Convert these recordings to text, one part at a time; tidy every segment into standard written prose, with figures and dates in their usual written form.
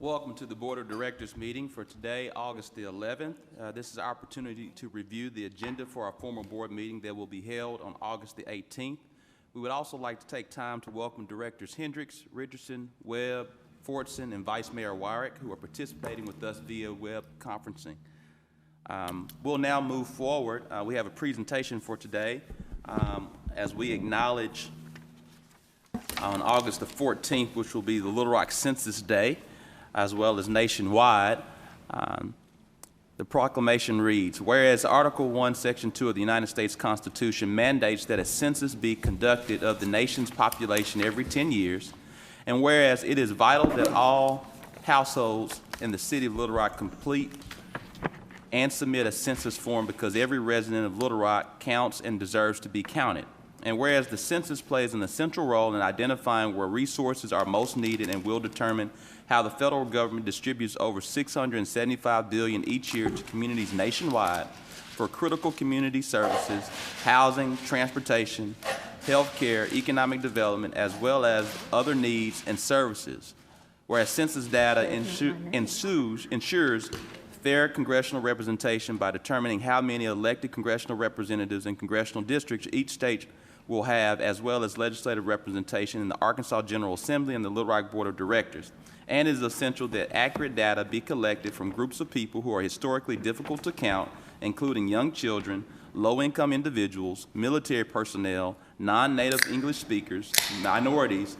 Welcome to the Board of Directors meeting for today, August the 11th. This is our opportunity to review the agenda for our formal board meeting that will be held on August the 18th. We would also like to take time to welcome Directors Hendricks, Richardson, Webb, Fortson, and Vice Mayor Wyrick, who are participating with us via web conferencing. We'll now move forward. We have a presentation for today as we acknowledge on August the 14th, which will be the Little Rock Census Day, as well as nationwide. The proclamation reads, whereas Article 1, Section 2 of the United States Constitution mandates that a census be conducted of the nation's population every 10 years, and whereas it is vital that all households in the city of Little Rock complete and submit a census form because every resident of Little Rock counts and deserves to be counted. And whereas the census plays an essential role in identifying where resources are most needed and will determine how the federal government distributes over $675 billion each year to communities nationwide for critical community services, housing, transportation, health care, economic development, as well as other needs and services. Whereas census data ensures fair congressional representation by determining how many elected congressional representatives in congressional districts each state will have, as well as legislative representation in the Arkansas General Assembly and the Little Rock Board of Directors. And it is essential that accurate data be collected from groups of people who are historically difficult to count, including young children, low-income individuals, military personnel, non-native English speakers, minorities,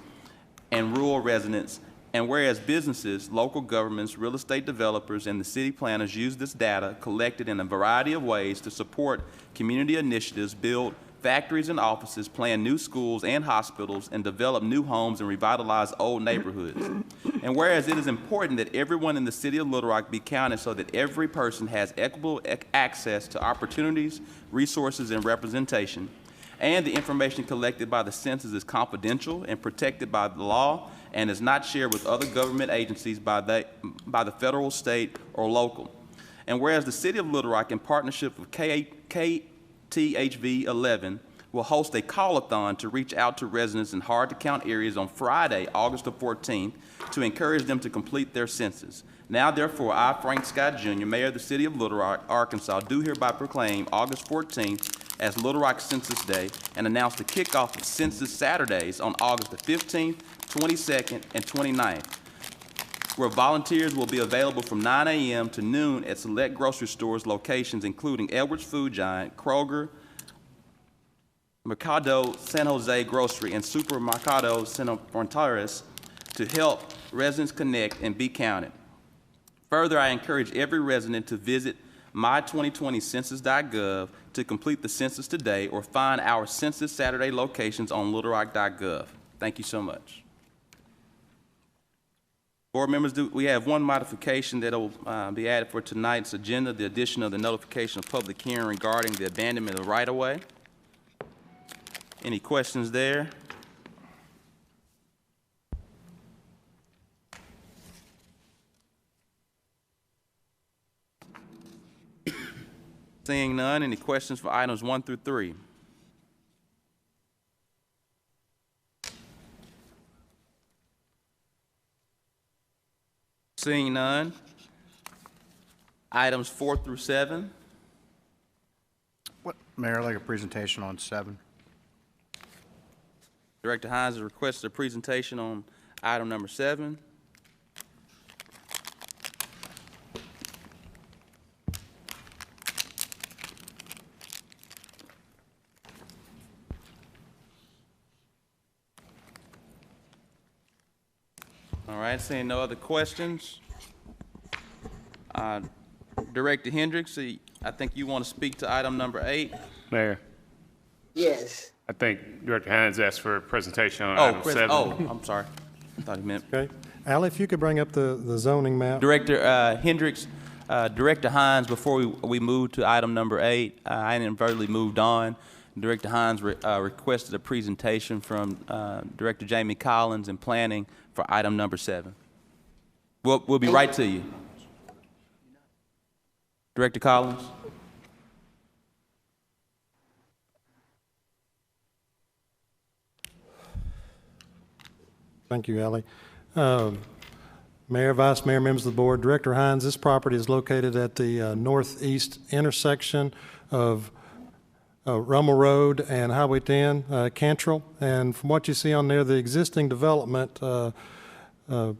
and rural residents. And whereas businesses, local governments, real estate developers, and the city planners use this data collected in a variety of ways to support community initiatives, build factories and offices, plan new schools and hospitals, and develop new homes and revitalize old neighborhoods. And whereas it is important that everyone in the city of Little Rock be counted so that every person has equitable access to opportunities, resources, and representation, and the information collected by the census is confidential and protected by the law and is not shared with other government agencies by the federal, state, or local. And whereas the city of Little Rock, in partnership with THV 11 will host a call-a-thon to reach out to residents in hard-to-count areas on Friday, August the 14th, to encourage them to complete their census. Now, therefore, I, Frank Scott Jr., Mayor of the City of Little Rock, Arkansas, do hereby proclaim August 14th as Little Rock Census Day and announce the kickoff of Census Saturdays on August the 15th, 22nd, and 29th, where volunteers will be available from 9 a.m. to noon at select grocery stores locations including Edwards Food Giant, Kroger, Mercado San Jose Grocery, and Supermercado San Fronteras to help residents connect and be counted. Further, I encourage every resident to visit my2020census.gov to complete the census today or find our Census Saturday locations on littlerock.gov. Thank you so much. Board members, we have one modification that will be added for tonight's agenda, the addition of the notification of public hearing regarding the abandonment of right-of-way. Any questions there? Seeing none, any questions for items 1 through 3? Seeing none, items 4 through 7. Mayor, I'd like a presentation on 7. Director Hines has requested a presentation on item number 7. All right, seeing no other questions. Director Hendricks, I think you want to speak to item number 8. Mayor, Yes. I think Director Hines asked for a presentation on item 7. Oh, I'm sorry. I thought he meant. Okay. Al, if you could bring up the zoning map. Director Hendricks, Director Hines, before we move to item number 8, I inadvertently moved on. Director Hines requested a presentation from Director Jamie Collins in planning for item number 7. We'll be right to you. Director Collins. Thank you, Allie. Mayor, Vice Mayor, members of the board, Director Hines, this property is located at the northeast intersection of Rummel Road and Highway 10, Cantrell. And from what you see on there, the existing development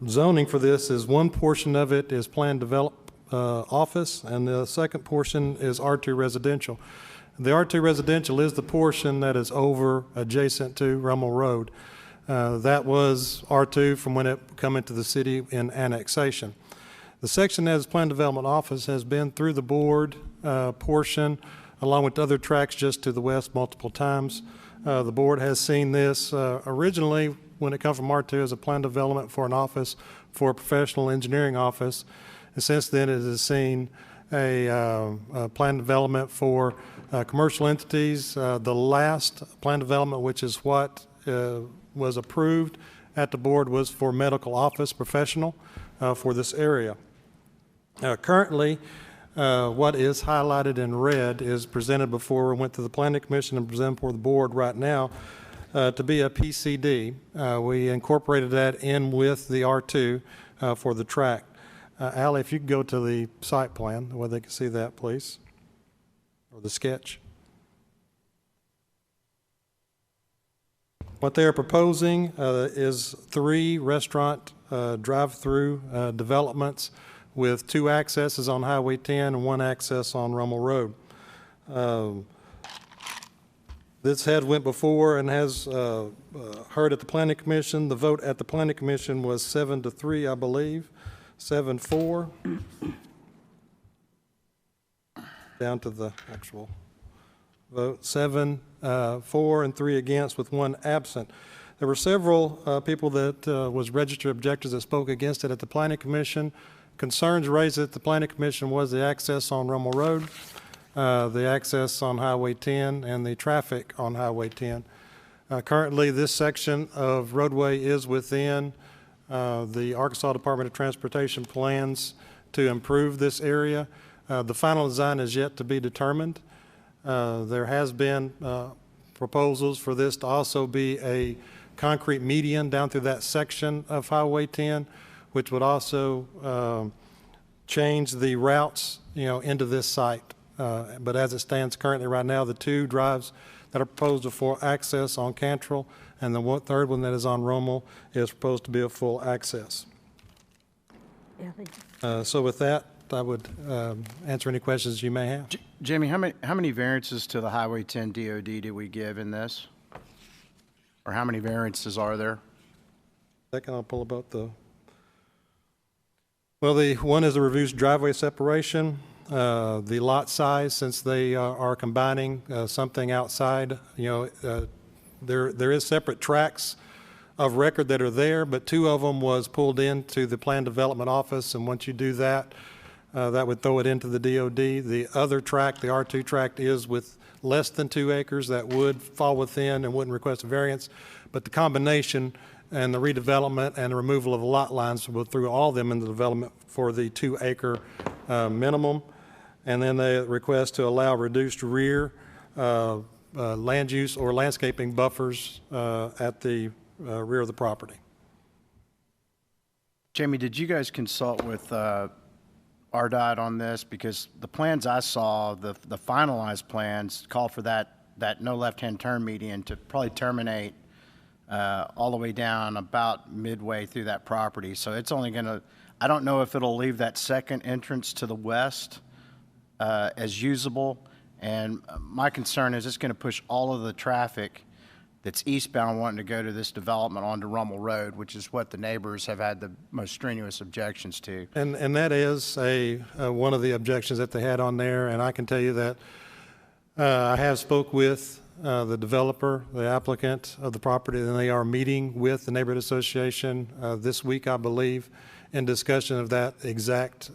zoning for this is one portion of it is planned develop office, and the second portion is R2 residential. The R2 residential is the portion that is over adjacent to Rummel Road. That was R2 from when it come into the city in annexation. The section that is planned development office has been through the board portion along with other tracks just to the west multiple times. The board has seen this originally when it comes from R2 as a planned development for an office for a professional engineering office. And since then it has seen a planned development for commercial entities. The last planned development, which is what was approved at the board, was for medical office professional for this area. Currently, what is highlighted in red is presented before we went to the Planning Commission and presented before the board right now to be a PCD. We incorporated that in with the R2 for the tract. Allie, if you could go to the site plan where they can see that, please, or the sketch. What they are proposing is 3 restaurant drive-through developments with 2 accesses on Highway 10 and 1 access on Rummel Road. This went before and has heard at the Planning Commission. The vote at the Planning Commission was 7-3, I believe, 7-4. Down to the actual vote, 7-4 and 3 against with 1 absent. There were several people that was registered objectors that spoke against it at the Planning Commission. Concerns raised at the Planning Commission was the access on Rummel Road, the access on Highway 10, and the traffic on Highway 10. Currently, this section of roadway is within the Arkansas Department of Transportation plans to improve this area. The final design is yet to be determined. There has been proposals for this to also be a concrete median down through that section of Highway 10, which would also change the routes, into this site. But as it stands currently right now, the 2 drives that are proposed for access on Cantrell and the third one that is on Rummel is proposed to be a full access. So with that, I would answer any questions you may have. Jamie, how many variances to the Highway 10 DOD did we give in this? Or how many variances are there? Second, I'll pull about the, well, the one is a reduced driveway separation. The lot size, since they are combining something outside, there is separate tracts of record that are there, but 2 of them was pulled into the Plan Development Office, and once you do that, that would throw it into the DOD. The other tract, the R2 tract, is with less than 2 acres that would fall within and wouldn't request a variance, but the combination and the redevelopment and the removal of the lot lines will throw all of them in the development for the 2-acre minimum. And then they request to allow reduced rear land use or landscaping buffers at the rear of the property. Jamie, did you guys consult with RDOT on this? Because the plans I saw, the finalized plans, call for that no left-hand turn median to probably terminate all the way down about midway through that property. So it's only going to, I don't know if it'll leave that second entrance to the west as usable. And my concern is it's going to push all of the traffic that's eastbound wanting to go to this development onto Rummel Road, which is what the neighbors have had the most strenuous objections to. And that is one of the objections that they had on there. And I can tell you that I have spoke with the developer, the applicant of the property, and they are meeting with the neighborhood association this week, I believe, in discussion of that exact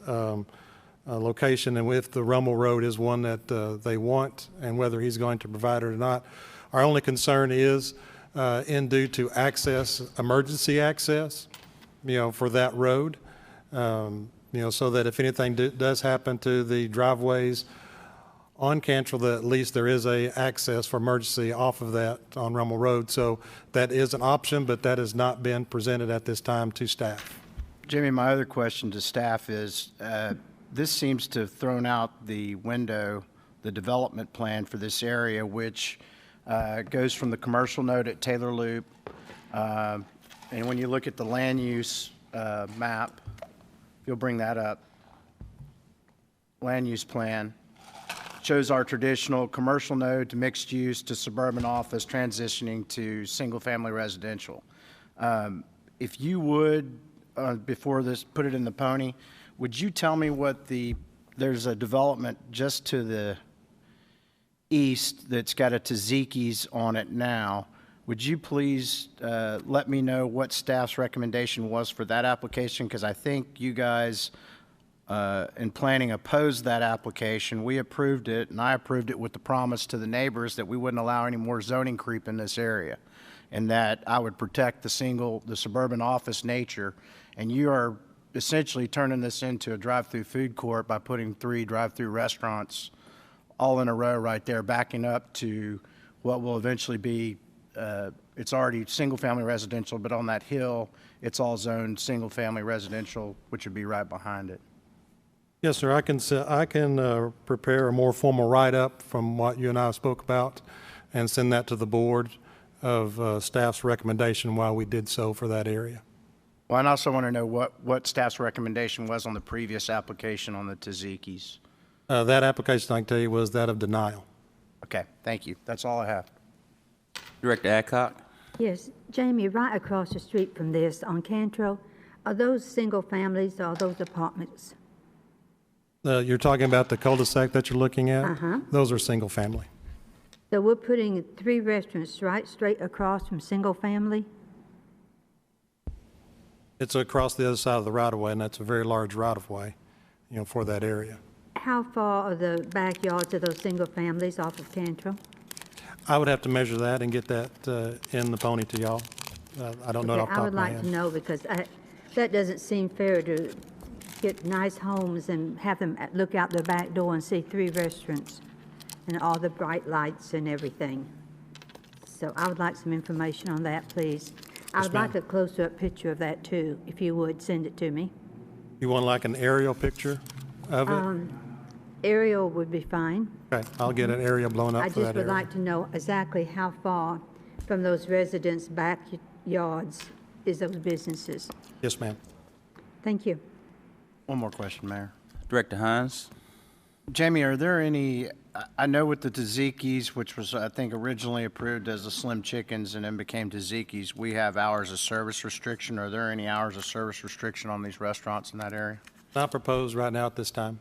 location, and if the Rummel Road is one that they want and whether he's going to provide it or not. Our only concern is due to access, emergency access, for that road, so that if anything does happen to the driveways on Cantrell, that at least there is a access for emergency off of that on Rummel Road. So that is an option, but that has not been presented at this time to staff. Jamie, my other question to staff is, this seems to have thrown out the window the development plan for this area, which goes from the commercial node at Taylor Loop. And when you look at the land use map, if you'll bring that up, land use plan, shows our traditional commercial node to mixed use to suburban office transitioning to single-family residential. If you would, before this, put it in the pony, would you tell me what there's a development just to the east that's got a Tzatziki's on it now. Would you please let me know what staff's recommendation was for that application? Because I think you guys in planning opposed that application. We approved it, and I approved it with the promise to the neighbors that we wouldn't allow any more zoning creep in this area, and that I would protect the suburban office nature. And you are essentially turning this into a drive-through food court by putting 3 drive-through restaurants all in a row right there, backing up to what will eventually be, it's already single-family residential, but on that hill, it's all zoned single-family residential, which would be right behind it. Yes, sir. I can prepare a more formal write-up from what you and I spoke about and send that to the board of staff's recommendation why we did so for that area. Well, and I also want to know what staff's recommendation was on the previous application on the Tzatziki's. That application, I can tell you, was that of denial. Okay, thank you. That's all I have. Director Adcock? Yes, Jamie, right across the street from this on Cantrell, are those single families or are those apartments? You're talking about the cul-de-sac that you're looking at? Uh-huh. Those are single family. So we're putting 3 restaurants right straight across from single family? It's across the other side of the right-of-way, and that's a very large right-of-way, for that area. How far are the backyards of those single families off of Cantrell? I would have to measure that and get that in the pony to y'all. I don't know it off the top I would of my like head. to know because that doesn't seem fair to get nice homes and have them look out their back door and see 3 restaurants and all the bright lights and everything. So I would like some information on that, please. I would like a closer-up picture of that too, if you would send it to me. You want like an aerial picture of it? Aerial would be fine. Okay, I'll get an area blown up I for that just would area. like to know exactly how far from those residents' backyards is those businesses. Yes, ma'am. Thank you. One more question, Mayor. Director Hines? Jamie, are there any, I know with the Tzatziki's, which was, I think, originally approved as the Slim Chickens and then became Tzatziki's, we have hours of service restriction. Are there any hours of service restriction on these restaurants in that area? Not proposed right now at this time.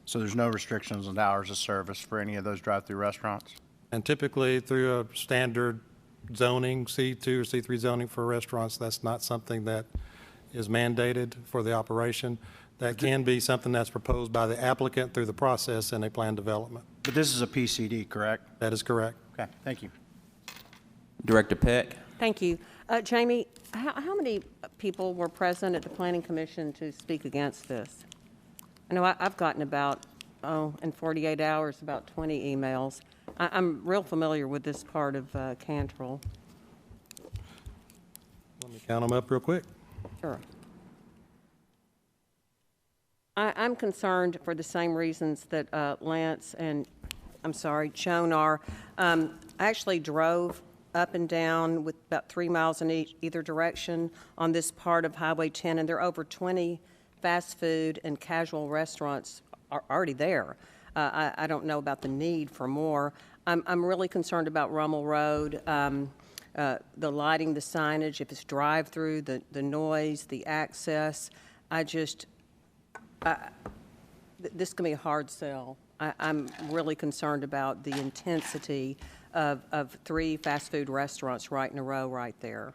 So there's no restrictions on hours of service for any of those drive-through restaurants? And typically through a standard zoning, C2 or C3 zoning for restaurants, that's not something that is mandated for the operation. That can be something that's proposed by the applicant through the process in a plan development. But this is a PCD, correct? That is correct. Okay, thank you. Director Peck? Thank you. Jamie, how many people were present at the Planning Commission to speak against this? I know I've gotten about, in 48 hours, about 20 emails. I'm real familiar with this part of Cantrell. Let me count them up real quick. Sure. I'm concerned for the same reasons that Lance and, Joan are. I actually drove up and down with about 3 miles in either direction on this part of Highway 10, and there are over 20 fast food and casual restaurants are already there. I don't know about the need for more. I'm really concerned about Rummel Road, the lighting, the signage, if it's drive-through, the noise, the access. This can be a hard sell. I'm really concerned about the intensity of 3 fast food restaurants right in a row right there.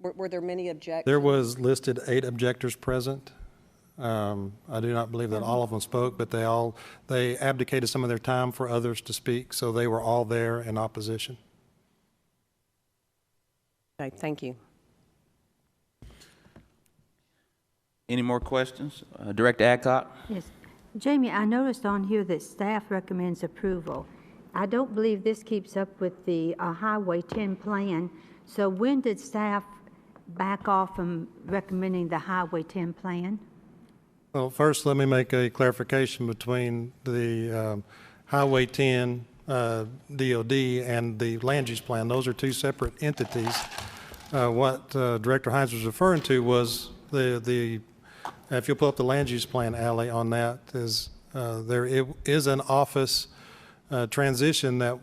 Were there many objections? There was listed 8 objectors present. I do not believe that all of them spoke, but they abdicated some of their time for others to speak, so they were all there in opposition. Okay, thank you. Any more questions? Director Adcock? Yes. Jamie, I noticed on here that staff recommends approval. I don't believe this keeps up with the Highway 10 plan. So when did staff back off from recommending the Highway 10 plan? Well, first, let me make a clarification between the Highway 10 DOD and the land use plan. Those are two separate entities. What Director Hines was referring to was if you'll pull up the land use plan, Ally, on that, there is an office transition that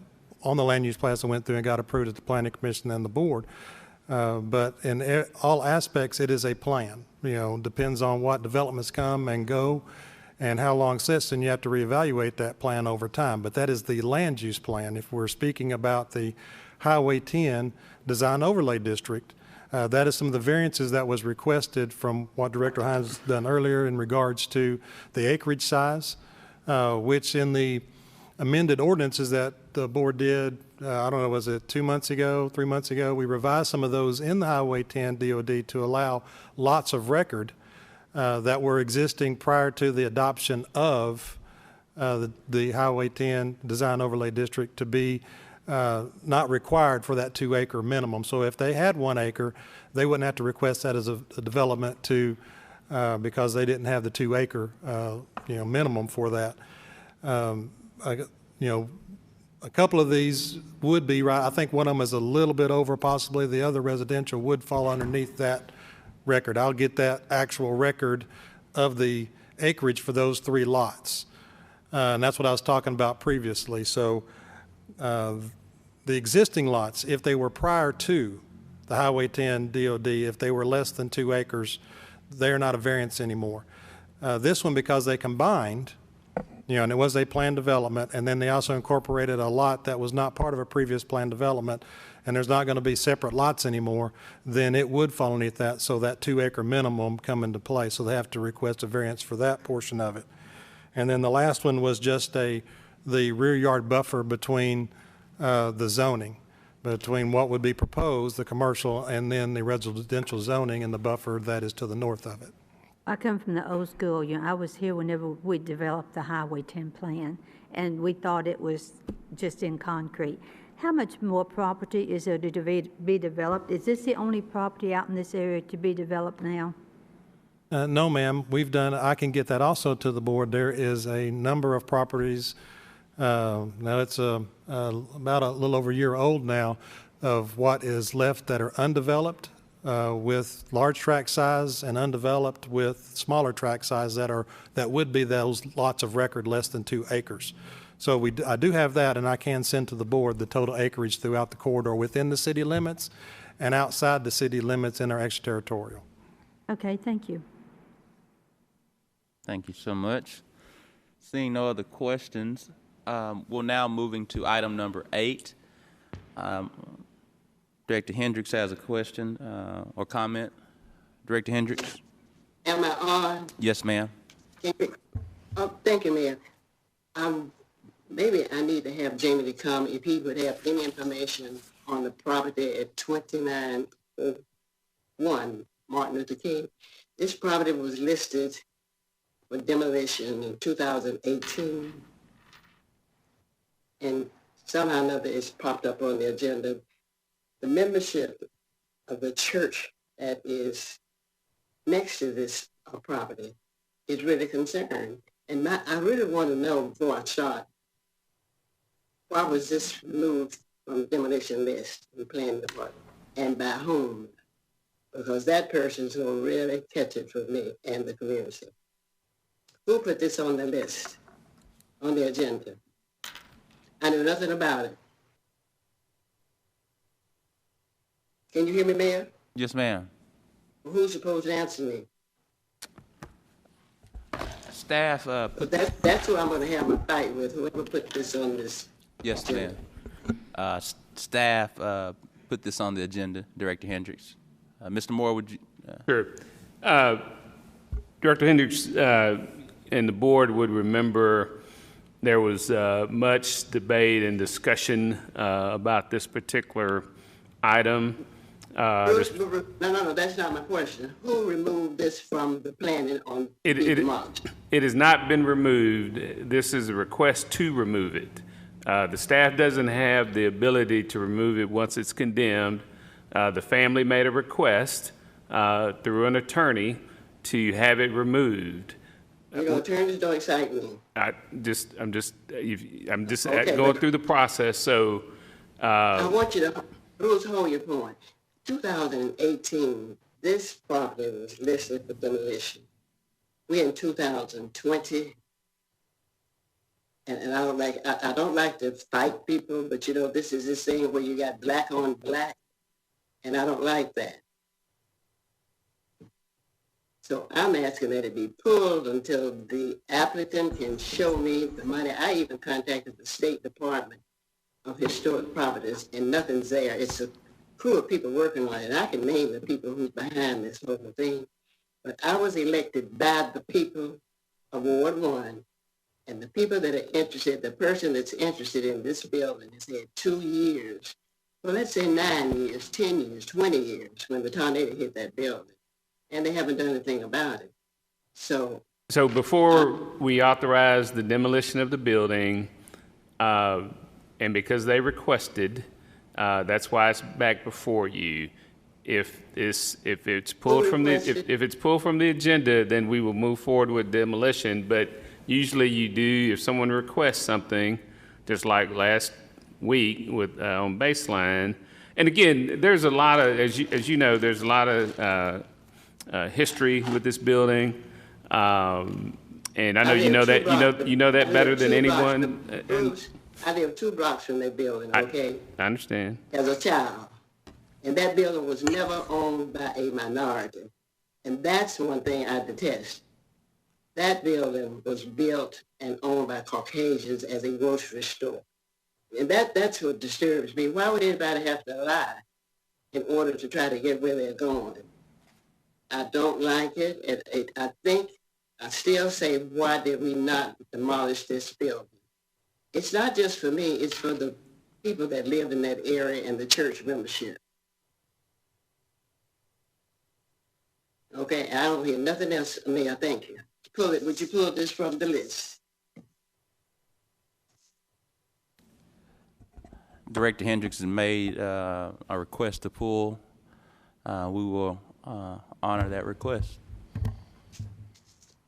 on the land use plan that went through and got approved at the Planning Commission and the board. But in all aspects, it is a plan. Depends on what developments come and go and how long it sits, and you have to reevaluate that plan over time. But that is the land use plan. If we're speaking about the Highway 10 Design Overlay District, that is some of the variances that was requested from what Director Hines done earlier in regards to the acreage size, which in the amended ordinances that the board did, I don't know, was it 2 months ago, 3 months ago? We revised some of those in the Highway 10 DOD to allow lots of record that were existing prior to the adoption of the Highway 10 Design Overlay District to be not required for that 2 acre minimum. So if they had 1 acre, they wouldn't have to request that as a development because they didn't have the 2 acre minimum for that. A couple of these would be right. I think one of them is a little bit over possibly. The other residential would fall underneath that record. I'll get that actual record of the acreage for those 3 lots. And that's what I was talking about previously. So the existing lots, if they were prior to the Highway 10 DOD, if they were less than 2 acres, they're not a variance anymore. This one, because they combined, and it was a planned development, and then they also incorporated a lot that was not part of a previous planned development, and there's not going to be separate lots anymore, then it would fall underneath that, so that 2 acre minimum come into play. So they have to request a variance for that portion of it. And then the last one was just the rear yard buffer between the zoning, between what would be proposed, the commercial, and then the residential zoning and the buffer that is to the north of it. I come from the old school. I was here whenever we developed the Highway 10 plan, and we thought it was just in concrete. How much more property is there to be developed? Is this the only property out in this area to be developed now? No, ma'am. I can get that also to the board. There is a number of properties. Now it's about a little over a year old now of what is left that are undeveloped. With large tract size and undeveloped with smaller tract size that would be those lots of record less than 2 acres. So I do have that, and I can send to the board the total acreage throughout the corridor within the city limits and outside the city limits in our extraterritorial. Okay, thank you. Thank you so much. Seeing no other questions, we're now moving to item number 8. Director Hendricks has a question or comment. Director Hendricks? Am I on? Yes, ma'am. Oh, thank you, Mayor. Maybe I need to have Jamie to come if he would have any information on the property at 2901 Martin Luther King. This property was listed for demolition in 2018, and somehow or another it's popped up on the agenda. The membership of the church that is next to this property is really concerned. And I really want to know before I start, why was this removed from the demolition list and planning department, and by whom? Because that person's going to really catch it for me and the community. Who put this on the list, on the agenda? I knew nothing about it. Can you hear me, Mayor? Yes, ma'am. Who's supposed to answer me? Staff That's who I'm going to have a fight with, whoever put this on this. Yes, ma'am. Staff put this on the agenda, Director Hendricks. Mr. Moore, would you? Sure. Director Hendricks and the board would remember there was much debate and discussion about this particular item. No, that's not my question. Who removed this from the planning on March? It has not been removed. This is a request to remove it. The staff doesn't have the ability to remove it once it's condemned. The family made a request. through an attorney to have it removed. You know, attorneys don't excite me. I'm just Okay, going but- through the process, so, I want you to, Bruce, hold your point. 2018, this property was listed for demolition. We're in 2020. And I don't like to fight people, but you know, this is this thing where you got black on black, and I don't like that. So I'm asking that it be pulled until the applicant can show me the money. I even contacted the State Department of Historic Properties, and nothing's there. It's a crew of people working on it. And I can name the people who's behind this whole thing, but I was elected by the people of Ward 1. And the people that are interested, the person that's interested in this building has had 2 years, well, let's say 9 years, 10 years, 20 years when the tornado hit that building. And they haven't done anything about it. So before we authorize the demolition of the building, and because they requested, that's why it's back before you. If it's pulled from the agenda, then we will move forward with demolition. But usually you do, if someone requests something, just like last week with on Baseline. And again, there's a lot of, as you know, there's a lot of history with this building, and I know you know that better than anyone. Bruce, I live 2 blocks from that building. Okay, I understand. as a child, and that building was never owned by a minority, and that's one thing I detest. That building was built and owned by Caucasians as a grocery store, and that's what disturbs me. Why would anybody have to lie in order to try to get where they're going? I don't like it. I still say, why did we not demolish this building? It's not just for me, it's for the people that live in that area and the church membership. Okay, I don't hear nothing else, Mayor, thank you. Would you pull this from the list? Director Hendricks has made a request to pull. We will honor that request.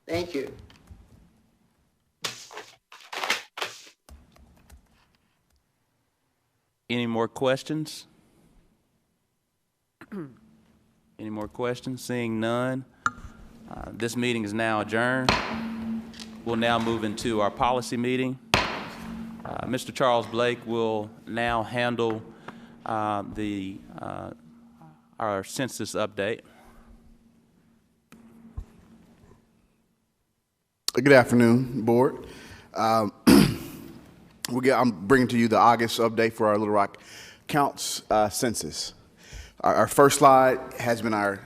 Thank you. Any more questions? Any more questions? Seeing none, this meeting is now adjourned. We'll now move into our policy meeting. Mr. Charles Blake will now handle our census update. Good afternoon, Board. I'm bringing to you the August update for our Little Rock Counts census. Our first slide has been our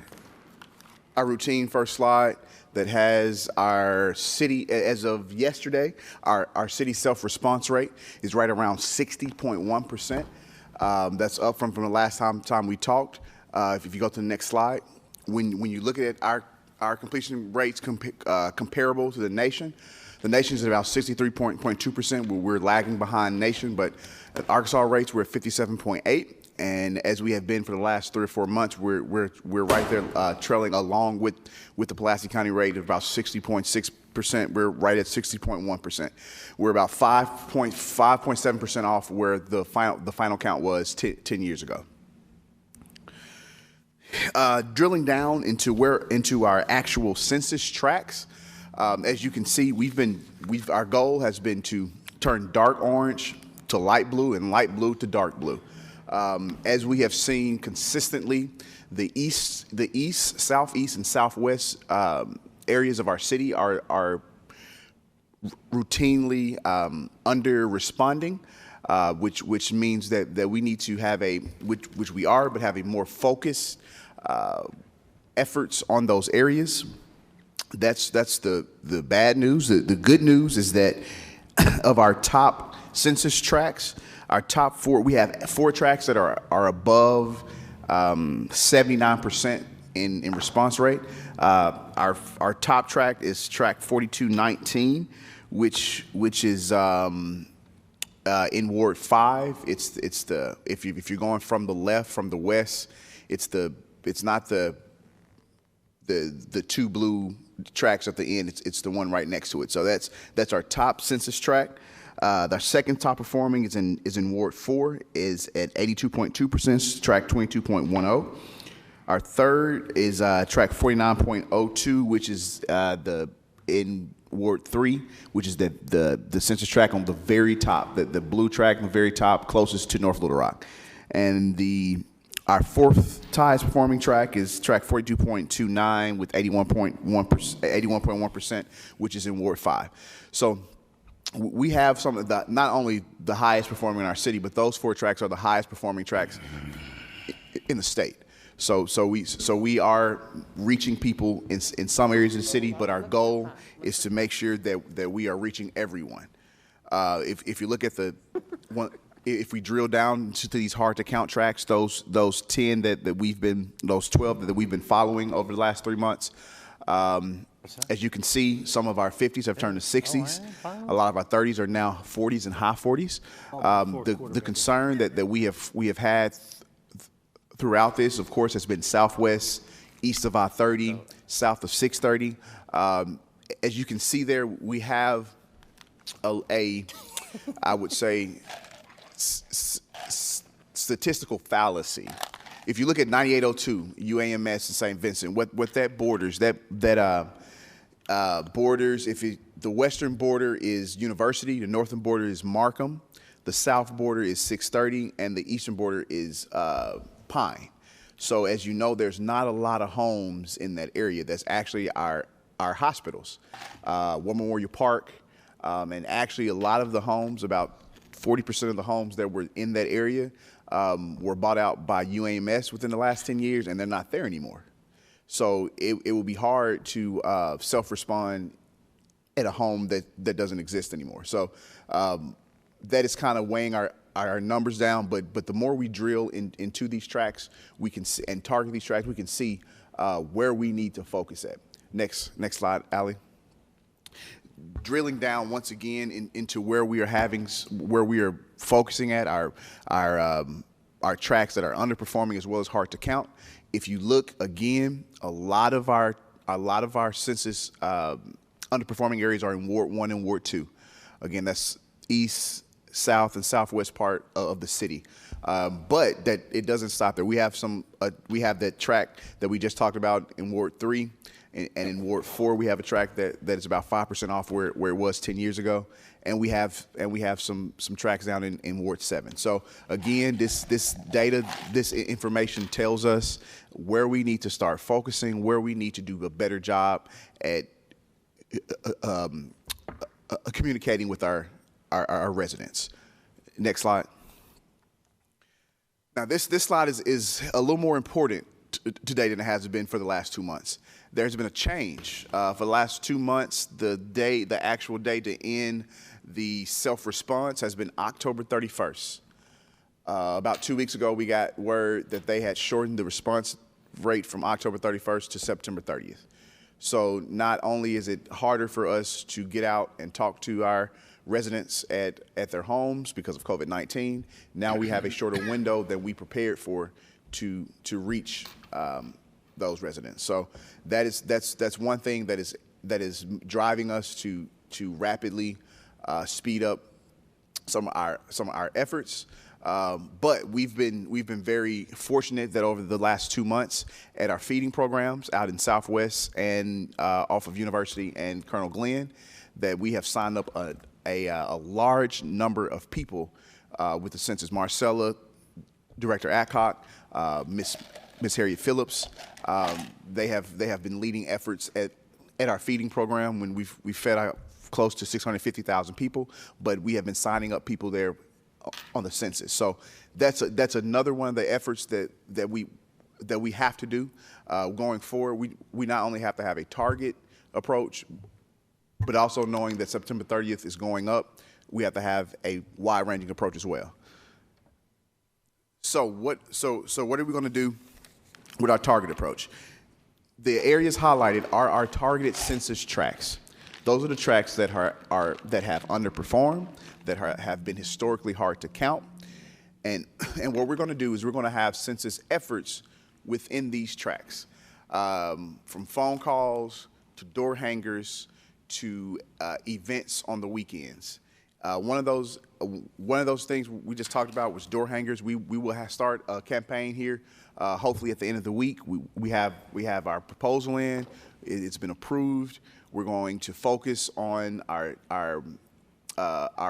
routine first slide that has our city, as of yesterday, our city self-response rate is right around 60.1%. That's up from the last time we talked. If you go to the next slide, when you look at our completion rates comparable to the nation is at about 63.2%. We're lagging behind nation, but at Arkansas rates, we're at 57.8%. And as we have been for the last 3 or 4 months, we're right there trailing along with the Pulaski County rate of about 60.6%. We're right at 60.1%. We're about 5.7% off where the final count was 10 years ago. Drilling down into our actual census tracts, as you can see, our goal has been to turn dark orange to light blue and light blue to dark blue. As we have seen consistently, the east, southeast, and southwest areas of our city are routinely under responding, which means that we need to have which we are, but have a more focused efforts on those areas. That's the bad news. The good news is that of our top census tracts, our top 4, we have 4 tracts that are above 79% in response rate. Our top tract is tract 4219, which is in Ward 5. It's the if you're going from the left, from the west, it's not the the two blue tracks at the end. It's the one right next to it. So that's our top census tract. The second top performing is in Ward 4, is at 82.2%, tract 22.10. Our third is tract 49.02, which is in Ward 3, which is the census tract on the very top, the blue tract on the very top, closest to North Little Rock. And our fourth highest performing tract is tract 42.29 with 81.1%, which is in Ward 5. So we have some of the, not only the highest performing in our city, but those 4 tracts are the highest performing tracts in the state. So we are reaching people in some areas of the city, but our goal is to make sure that we are reaching everyone. If you look at if we drill down to these hard to count tracts, those 10 that we've been, those 12 that we've been following over the last 3 months, as you can see, some of our 50s have turned to 60s. A lot of our 30s are now 40s and high 40s. The concern that we have had throughout this, of course, has been southwest, east of I-30, south of 630. As you can see there, we have I would say, statistical fallacy. If you look at 9802 UAMS and St. Vincent, what that borders, borders, the western border is University, the northern border is Markham, the south border is 630, and the eastern border is Pine. So as you know, there's not a lot of homes in that area. That's actually our hospitals. War Memorial Park, and actually a lot of the homes, about 40% of the homes that were in that area were bought out by UAMS within the last 10 years, and they're not there anymore. So it will be hard to self-respond at a home that doesn't exist anymore. So that is kind of weighing our numbers down, but the more we drill into these tracks, we can see, and target these tracks, we can see where we need to focus at. Next slide, Allie. Drilling down once again into where we are focusing at our tracks that are underperforming as well as hard to count. If you look again, a lot of our census underperforming areas are in Ward 1 and Ward 2. Again, that's east, south, and southwest part of the city. But that it doesn't stop there. We have that tract that we just talked about in Ward 3. And in Ward 4, we have a tract that is about 5% off where it was 10 years ago, and we have some tracts down in Ward 7. So again, this data, this information tells us where we need to start focusing, where we need to do a better job at communicating with our residents. Next slide. Now this slide is a little more important today than it has been for the last 2 months. There's been a change. For the last 2 months, the actual day to end the self-response has been October 31st. About 2 weeks ago, we got word that they had shortened the response rate from October 31st to September 30th. So not only is it harder for us to get out and talk to our residents at their homes because of COVID-19, now we have a shorter window than we prepared for to reach those residents. So that's one thing that is driving us to rapidly speed up some of our efforts. But we've been very fortunate that over the last 2 months at our feeding programs out in Southwest and off of University and Colonel Glenn, that we have signed up a large number of people with the census. Marcella, Director Adcock, Miss Harriet Phillips, they have been leading efforts at our feeding program when we've fed out close to 650,000 people, but we have been signing up people there on the census. So that's another one of the efforts that we have to do going forward. We not only have to have a target approach, but also knowing that September 30th is going up, we have to have a wide-ranging approach as well. So what are we going to do with our target approach? The areas highlighted are our targeted census tracts. Those are the tracts that that have underperformed, that have been historically hard to count, and what we're going to do is we're going to have census efforts within these tracts. from phone calls to door hangers to events on the weekends. One of those things we just talked about was door hangers. We will start a campaign here. Hopefully at the end of the week, we have our proposal in. It's been approved. We're going to focus on our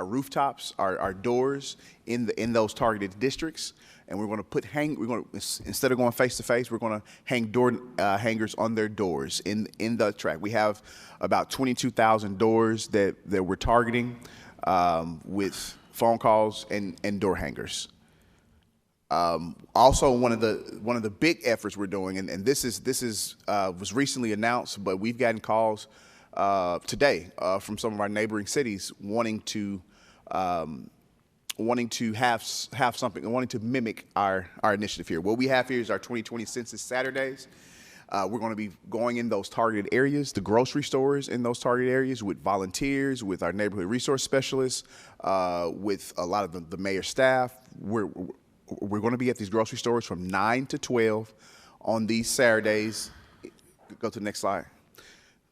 rooftops, our doors in those targeted districts, and we're going to instead of going face to face, we're going to hang door hangers on their doors in the tract. We have about 22,000 doors that we're targeting with phone calls and door hangers. Also, one of the big efforts we're doing, and this was recently announced, but we've gotten calls today from some of our neighboring cities wanting to have something, wanting to mimic our initiative here. What we have here is our 2020 Census Saturdays. We're going to be going in those targeted areas, the grocery stores in those targeted areas with volunteers, with our neighborhood resource specialists, with a lot of the mayor's staff. We're going to be at these grocery stores from 9 to 12 on these Saturdays. Go to the next slide.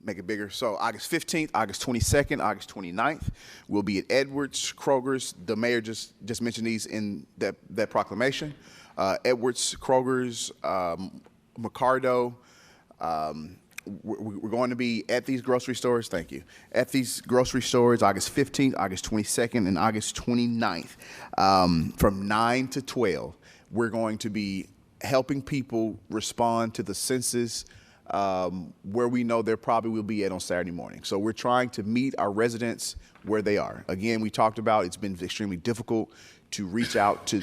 Make it bigger. So August 15th, August 22nd, August 29th, we'll be at Edwards, Kroger's. The mayor just mentioned these in that proclamation. Edwards, Kroger's, Mercado. We're going to be at these grocery stores, thank you, at these grocery stores August 15th, August 22nd, and August 29th from 9 to 12. We're going to be helping people respond to the census where we know they probably will be at on Saturday morning. So we're trying to meet our residents where they are. Again, we talked about it's been extremely difficult to reach out to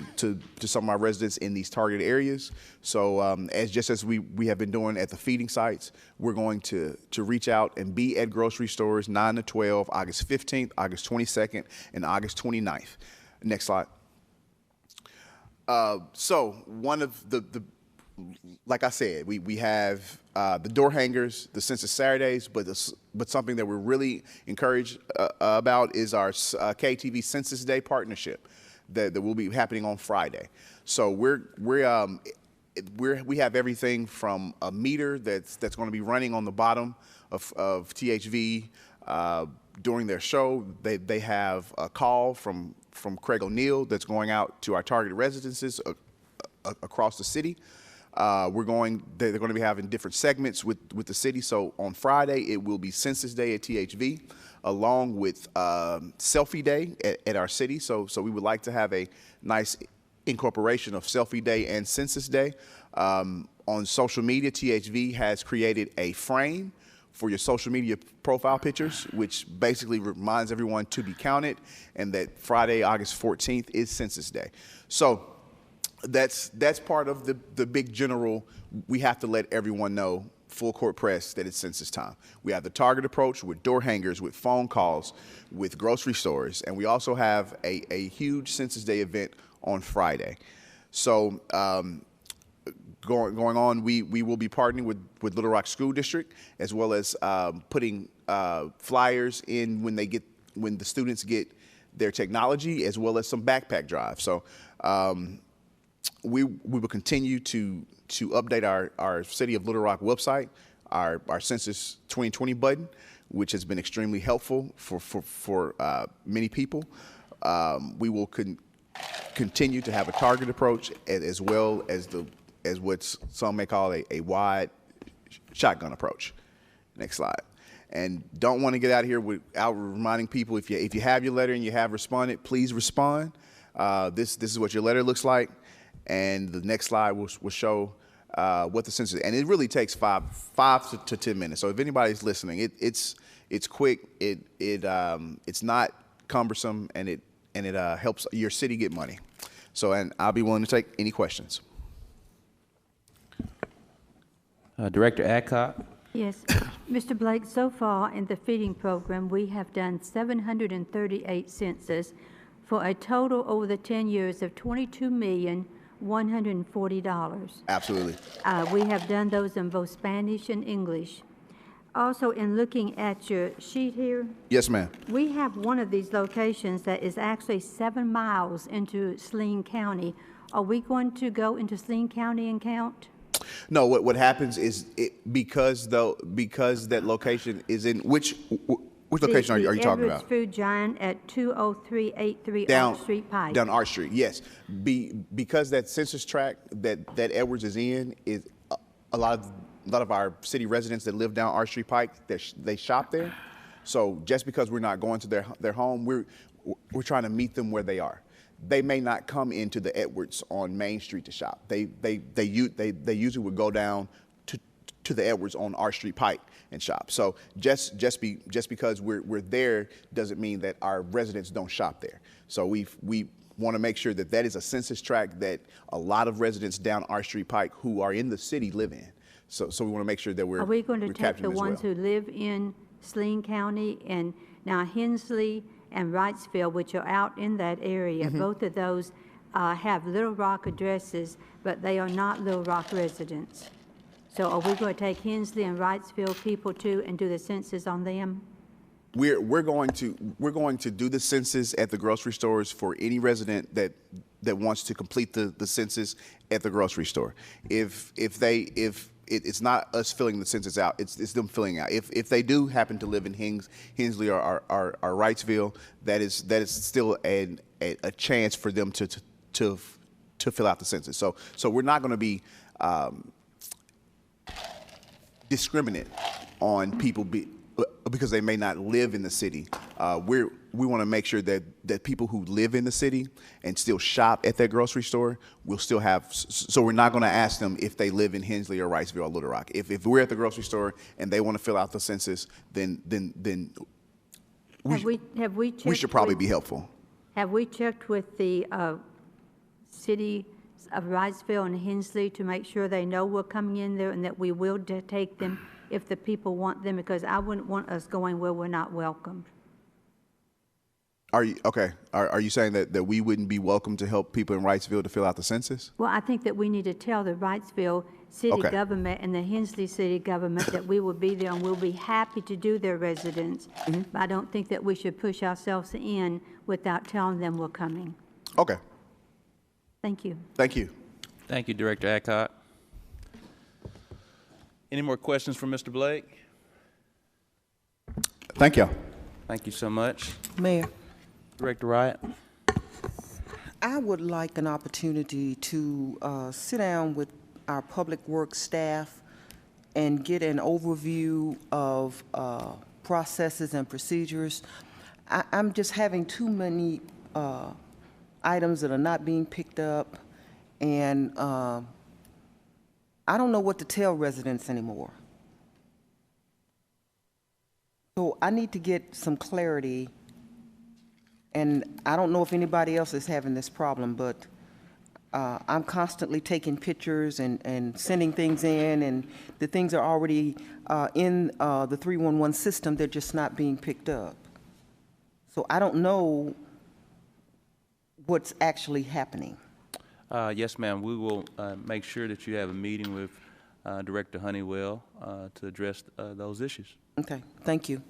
some of our residents in these targeted areas. So as we have been doing at the feeding sites, we're going to reach out and be at grocery stores 9 to 12, August 15th, August 22nd, and August 29th. Next slide. So one of the like I said, we have the door hangers, the Census Saturdays, but something that we're really encouraged about is our KTV Census Day partnership that will be happening on Friday. So we have everything from a meter that's going to be running on the bottom of THV during their show. They have a call from Craig O'Neill that's going out to our targeted residences across the city. They're going to be having different segments with the city. So on Friday, it will be Census Day at THV, along with Selfie Day at our city. So we would like to have a nice incorporation of Selfie Day and Census Day. On social media, THV has created a frame for your social media profile pictures, which basically reminds everyone to be counted, and that Friday, August 14th is Census Day. So that's part of the big general. We have to let everyone know, full court press, that it's census time. We have the target approach with door hangers, with phone calls, with grocery stores, and we also have a huge Census Day event on Friday. So going on, we will be partnering with Little Rock School District, as well as putting flyers in when the students get their technology, as well as some backpack drives. So we will continue to update our City of Little Rock website, our Census 2020 button, which has been extremely helpful for many people. We will continue to have a target approach, as well as what some may call a wide shotgun approach. Next slide. And don't want to get out of here without reminding people, if you have your letter and you have responded, please respond. This is what your letter looks like. And the next slide will show what the census, and it really takes five to 10 minutes. So if anybody's listening, it's quick, it's not cumbersome, and it helps your city get money. So, and I'll be willing to take any questions. Director Adcock. Yes. Mr. Blake, so far in the feeding program, we have done 738 census for a total over the 10 years of $22,140,000. Absolutely. We have done those in both Spanish and English. Also, in looking at your sheet here, Yes, ma'am. we have one of these locations that is actually 7 miles into Saline County. Are we going to go into Saline County and count? No, what happens is because that location is in which location are you talking about? The Edwards Food Giant at 20383 Down Arch Street Pike. Down Arch Street, yes. Because that census tract that Edwards is in is a lot of our city residents that live down Arch Street Pike, they shop there. So just because we're not going to their home, we're trying to meet them where they are. They may not come into the Edwards on Main Street to shop. They usually would go down to the Edwards on Arch Street Pike and shop. So just because we're there doesn't mean that our residents don't shop there. So we want to make sure that is a census tract that a lot of residents down Arch Street Pike who are in the city live in. So we want to make sure that Are we going to take the capturing them as ones well. who live in Saline County and now Hensley and Wrightsville, which are out in that area? Mm-hmm. Both of those have Little Rock addresses, but they are not Little Rock residents. So are we going to take Hensley and Wrightsville people too and do the census on them? We're going to do the census at the grocery stores for any resident that wants to complete the census at the grocery store. If it's not us filling the census out, it's them filling out. If they do happen to live in Hensley or Wrightsville, that is still a chance for them to fill out the census. So we're not going to be discriminate on people because they may not live in the city. We want to make sure that people who live in the city and still shop at that grocery store will still have, so we're not going to ask them if they live in Hensley or Wrightsville or Little Rock. If we're at the grocery store and they want to fill out the census, then we should probably be helpful. Have we checked with the city of Wrightsville and Hensley to make sure they know we're coming in there and that we will take them if the people want them? Because I wouldn't want us going where we're not welcomed. Are you saying that we wouldn't be welcome to help people in Wrightsville to fill out the census? Well, I think that we need to tell the Wrightsville city Okay. government and the Hensley city government that we will be there and we'll be happy to do their residents. Mm-hmm. But I don't think that we should push ourselves in without telling them we're coming. Okay. Thank you. Thank you. Thank you, Director Adcock. Any more questions from Mr. Blake? Thank you. Thank you so much. Mayor, Director Wright? I would like an opportunity to sit down with our public works staff and get an overview of processes and procedures. I'm just having too many items that are not being picked up, and I don't know what to tell residents anymore. So I need to get some clarity, and I don't know if anybody else is having this problem, but I'm constantly taking pictures and sending things in, and the things are already in the 311 system, they're just not being picked up. So I don't know what's actually happening. Yes, ma'am. We will make sure that you have a meeting with Director Honeywell to address those issues. Okay, thank you.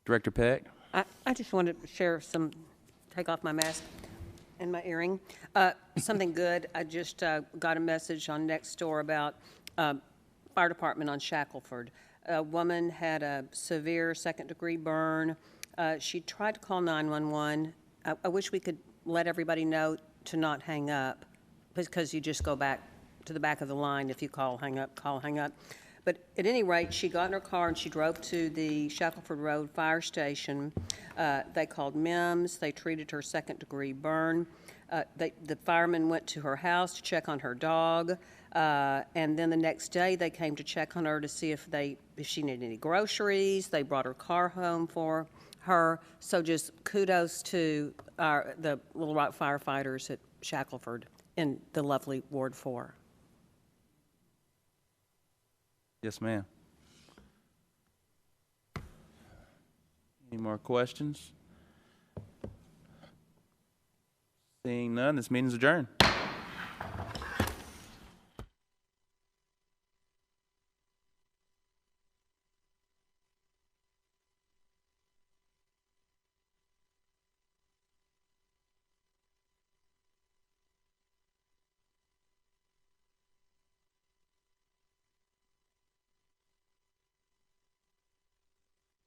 Director Peck? I just wanted to share take off my mask and my earring. Something good. I just got a message on Nextdoor about fire department on Shackleford. A woman had a severe second-degree burn. She tried to call 911. I wish we could let everybody know to not hang up, because you just go back to the back of the line. If you call, hang up. But at any rate, she got in her car and she drove to the Shackleford Road Fire Station. They called MIMS. They treated her second-degree burn. The firemen went to her house to check on her dog. And then the next day, they came to check on her to see if she needed any groceries. They brought her car home for her. So just kudos to the Little Rock firefighters at Shackleford in the lovely Ward 4. Yes, ma'am. Any more questions? Seeing none, this meeting is adjourned.